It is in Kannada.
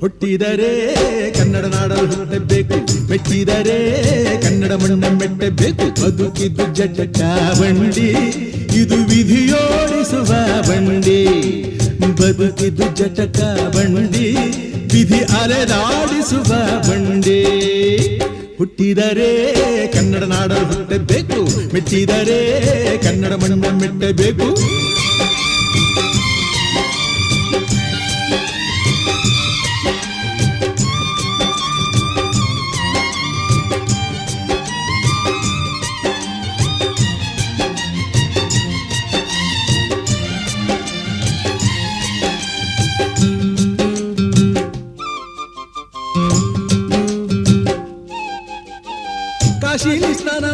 ಹುಟ್ಟಿದರೆ ಕನ್ನಡ ನಾಡಲು ಹುಟ್ಟಬೇಕು, ಮೆಚ್ಚಿದರೆ ಕನ್ನಡ ಮಣ್ಣ ಮೆಟ್ಟಬೇಕು. ಬದುಕಿದ್ದು ಜಟಕ ಬಂಡಿ, ಇದು ವಿಧಿಯೋಡಿಸುವ ಬಂಡಿ. ಬದುಕಿದ್ದು ಜಟಕ ಬಂಡಿ, ವಿಧಿ ಅಲೆದಾಡಿಸುವ ಬಂಡಿ. ಹುಟ್ಟಿದರೆ ಕನ್ನಡ ನಾಡಲು ಹುಟ್ಟಬೇಕು, ಮೆಚ್ಚಿದರೆ ಕನ್ನಡ ಮಣ್ಣ ಮೆಟ್ಟಬೇಕು. ಕಾಶಿಲಿ ಸ್ನಾನ